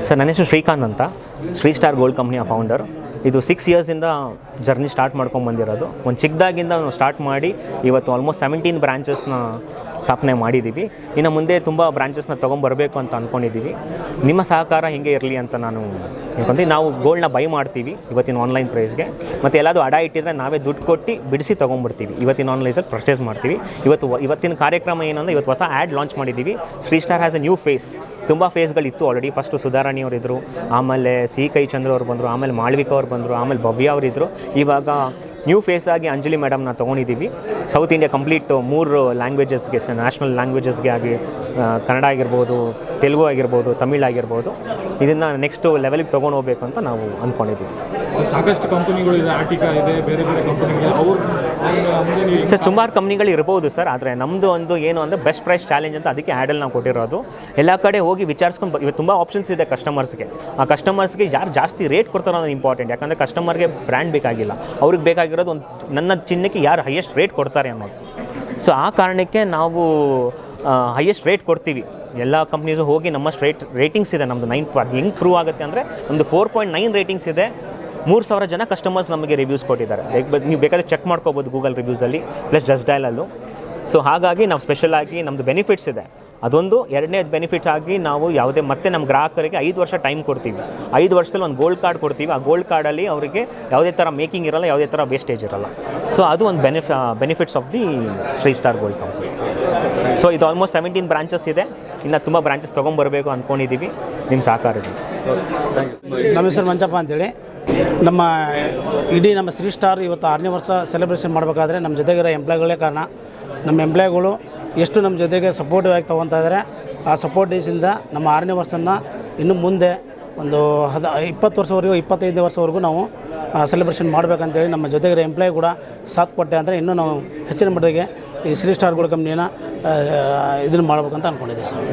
Sir ನನ್ನ ಹೆಸರು ಶ್ರೀಕಾಂತ್ ಅಂತ, ಶ್ರೀ ಸ್ಟಾರ್ ಗೋಲ್ಡ್ ಕಂಪ್ನಿಯ ಫೌಂಡರ್. ಇದು 6 ಇಯರ್ಸಿಂದ ಜರ್ನಿ ಸ್ಟಾರ್ಟ್ ಮಾಡ್ಕೊಂಡು ಬಂದಿರೋದು. ಒಂದು ಚಿಕ್ಕದಾಗಿಂದ ನಾವು ಸ್ಟಾರ್ಟ್ ಮಾಡಿ ಇವತ್ತು ಆಲ್ಮೋಸ್ಟ್ 17 ಬ್ರಾಂಚಸ್ನ ಸ್ಥಾಪನೆ ಮಾಡಿದ್ದೀವಿ. ಇನ್ನು ಮುಂದೆ ತುಂಬ ಬ್ರಾಂಚಸ್ನ ತೊಗೊಂಬರಬೇಕು ಅಂತ ಅಂದ್ಕೊಂಡಿದ್ದೀವಿ. ನಿಮ್ಮ ಸಹಕಾರ ಹಿಂಗೆ ಇರಲಿ ಅಂತ ನಾನು ಹೇಳ್ಕೊಂಡ್ವಿ. ನಾವು ಗೋಲ್ಡ್ನ ಬೈ ಮಾಡ್ತೀವಿ ಇವತ್ತಿನ ಆನ್ಲೈನ್ ಪ್ರೈಸ್ಗೆ, ಮತ್ತು ಎಲ್ಲಾದರೂ ಅಡ ಇಟ್ಟಿದ್ರೆ ನಾವೇ ದುಡ್ಡು ಕೊಟ್ಟು ಬಿಡಿಸಿ ತೊಗೊಂಡ್ಬಿಡ್ತೀವಿ. ಇವತ್ತಿನ ಆನ್ಲೈನಲ್ಲಿ ಪರ್ಚೇಸ್ ಮಾಡ್ತೀವಿ. ಇವತ್ತಿನ ಕಾರ್ಯಕ್ರಮ ಏನಂದರೆ ಇವತ್ತು ಹೊಸ ಆ್ಯಡ್ ಲಾಂಚ್ ಮಾಡಿದ್ದೀವಿ. Shri star has a new face. ತುಂಬ ಫೇಸ್ಗಳಿತ್ತು ಆಲ್ರೆಡಿ. ಫಸ್ಟು ಸುಧಾರಾಣಿಯವರು ಇದ್ದರು, ಆಮೇಲೆ ಸಿ ಕೈ ಚಂದ್ರ ಅವ್ರು ಬಂದರು, ಆಮೇಲೆ ಮಾಳ್ವಿಕಾ ಅವ್ರು ಬಂದರು, ಆಮೇಲೆ ಭವ್ಯ ಅವರಿದ್ದರು. ಇವಾಗ ನ್ಯೂ ಫೇಸ್ ಆಗಿ ಅಂಜಲಿ ಮೇಡಮ್ನ ತೊಗೊಂಡಿದ್ದೀವಿ. ಸೌತ್ ಇಂಡಿಯಾ ಕಂಪ್ಲೀಟ್ 3 ಲ್ಯಾಂಗ್ವೇಜಸ್ಗೆ, ನ್ಯಾಷನಲ್ ಲ್ಯಾಂಗ್ವೇಜಸ್ಗೆ ಆಗಿ ಕನ್ನಡ ಆಗಿರ್ಬೋದು, ತೆಲುಗು ಆಗಿರ್ಬೋದು, ತಮಿಳ್ ಆಗಿರ್ಬೋದು, ಇದನ್ನು ನೆಕ್ಸ್ಟ್ ಲೆವೆಲ್ಗೆ ತೊಗೊಂಡು ಹೋಗ್ಬೇಕು ಅಂತ ನಾವು ಅಂದ್ಕೊಂಡಿದ್ದೀವಿ. ಸಾಕಷ್ಟು ಕಂಪನಿಗಳಿದೆ, ಆರ್ಟಿಕಾ ಇದೆ, ಬೇರೆ ಬೇರೆ ಕಂಪನಿಗಳು. ಸರ್ ಸುಮಾರು ಕಂಪ್ನಿಗಳು ಇರ್ಬೋದು ಸರ್, ಆದರೆ ನಮ್ಮದು ಒಂದು ಏನು ಅಂದರೆ ಬೆಸ್ಟ್ ಪ್ರೈಸ್ ಚಾಲೆಂಜ್ ಅಂತ ಅದಕ್ಕೆ ಆ್ಯಡಲ್ಲಿ ನಾವು ಕೊಟ್ಟಿರೋದು. ಎಲ್ಲ ಕಡೆ ಹೋಗಿ ವಿಚಾರಿಸ್ಕೊಂಡು ಇವತ್ತು ತುಂಬ ಆಪ್ಷನ್ಸ್ ಇದೆ ಕಸ್ಟಮರ್ಸ್ಗೆ. ಆ ಕಸ್ಟಮರ್ಸ್ಗೆ ಯಾರು ಜಾಸ್ತಿ ರೇಟ್ ಕೊಡ್ತಾರೋ ಅನ್ನೋದು ಇಂಪಾರ್ಟೆಂಟ್. ಯಾಕಂದರೆ ಕಸ್ಟಮರ್ಗೆ ಬ್ರ್ಯಾಂಡ್ ಬೇಕಾಗಿಲ್ಲ, ಅವ್ರಿಗೆ ಬೇಕಾಗಿರೋದು ಒಂದು ನನ್ನ ಚಿನ್ನಕ್ಕೆ ಯಾರು ಹೈಯೆಸ್ಟ್ ರೇಟ್ ಕೊಡ್ತಾರೆ ಅನ್ನೋದು. ಸೊ ಆ ಕಾರಣಕ್ಕೆ ನಾವು ಹೈಯೆಸ್ಟ್ ರೇಟ್ ಕೊಡ್ತೀವಿ. ಎಲ್ಲ ಕಂಪ್ನೀಸು ಹೋಗಿ ನಮ್ಮಷ್ಟು ರೇಟಿಂಗ್ಸ್ ಇದೆ ನಮ್ಮದು 9. ಅದು ಹೆಂಗೆ ಪ್ರೂವ್ ಆಗುತ್ತೆ ಅಂದರೆ ನಮ್ಮದು 4.9 ರೇಟಿಂಗ್ಸ್ ಇದೆ. 3000 ಜನ ಕಸ್ಟಮರ್ಸ್ ನಮಗೆ ರಿವ್ಯೂಸ್ ಕೊಟ್ಟಿದ್ದಾರೆ. ನೀವು ಬೇಕಾದರೆ ಚೆಕ್ ಮಾಡ್ಕೋಬೋದು ಗೂಗಲ್ ರಿವ್ಯೂಸಲ್ಲಿ, ಪ್ಲಸ್ ಜಸ್ಟ್ ಡಯಲಲ್ಲೂ. ಸೊ ಹಾಗಾಗಿ ನಾವು ಸ್ಪೆಷಲಾಗಿ ನಮ್ಮದು ಬೆನಿಫಿಟ್ಸ್ ಇದೆ. ಅದೊಂದು. ಎರಡನೇ ಬೆನಿಫಿಟ್ ಆಗಿ ನಾವು ಯಾವುದೇ ಮತ್ತೆ ನಮ್ಮ ಗ್ರಾಹಕರಿಗೆ 5 ವರ್ಷ ಟೈಮ್ ಕೊಡ್ತೀವಿ. 5 ವರ್ಷದಲ್ಲಿ ಒಂದು ಗೋಲ್ಡ್ ಕಾರ್ಡ್ ಕೊಡ್ತೀವಿ. ಆ ಗೋಲ್ಡ್ ಕಾರ್ಡಲ್ಲಿ ಅವರಿಗೆ ಯಾವುದೇ ಥರ ಮೇಕಿಂಗ್ ಇರಲ್ಲ, ಯಾವುದೇ ಥರ ವೇಸ್ಟೇಜ್ ಇರಲ್ಲ. ಸೊ ಅದು ಒಂದು benefits of the Shri star gold company. So ಇದು ಆಲ್ಮೋಸ್ಟ್ 17 ಬ್ರಾಂಚಸ್ ಇದೆ. ಇನ್ನು ತುಂಬ ಬ್ರಾಂಚಸ್ ತೊಗೊಂಬರಬೇಕು ಅಂದ್ಕೊಂಡಿದ್ದೀವಿ. ನಿಮ್ಮ ಸಹಕಾರ ಇದೆ. ನಮ್ಮ ಹೆಸರು ಮಂಚಪ್ಪ ಅಂತೇಳಿ. ನಮ್ಮ ಶ್ರೀ ಸ್ಟಾರ್ ಇವತ್ತು 6ನೇ ವರ್ಷ ಸೆಲೆಬ್ರೇಷನ್ ಮಾಡಬೇಕಾದ್ರೆ ನಮ್ಮ ಜೊತೆಗಿರೋ ಎಂಪ್ಲಾಯ್ಗಳೇ ಕಾರಣ. ನಮ್ಮ ಎಂಪ್ಲಾಯ್ಗಳು ಎಷ್ಟು ನಮ್ಮ ಜೊತೆಗೆ ಸಪೋರ್ಟಿವ್ ಆಗಿ ತೊಗೊತಾ ಇದ್ದಾರೆ. ಆ ಸಪೋರ್ಟಿವ್ಸಿಂದ ನಮ್ಮ 6ನೇ ವರ್ಷನ ಇನ್ನು ಮುಂದೆ ಒಂದು 20 ವರ್ಷವರೆಗೂ 25ನೇ ವರ್ಷವರೆಗೂ ನಾವು ಸೆಲೆಬ್ರೇಷನ್ ಮಾಡಬೇಕಂತೇಳಿ ನಮ್ಮ ಜೊತೆಗಿರೋ ಎಂಪ್ಲಾಯ್ ಕೂಡ ಸಾಥ್ ಕೊಟ್ಟೆ ಅಂದರೆ ಇನ್ನೂ ನಾವು ಹೆಚ್ಚಿನ ಮಟ್ಟಿಗೆ ಈ ಶ್ರೀ ಸ್ಟಾರ್ ಗೋಲ್ಡ್ ಕಂಪ್ನಿನ ಇದನ್ನು ಮಾಡ್ಬೇಕಂತ ಅಂದ್ಕೊಂಡಿದ್ದೀವಿ ಸರ್.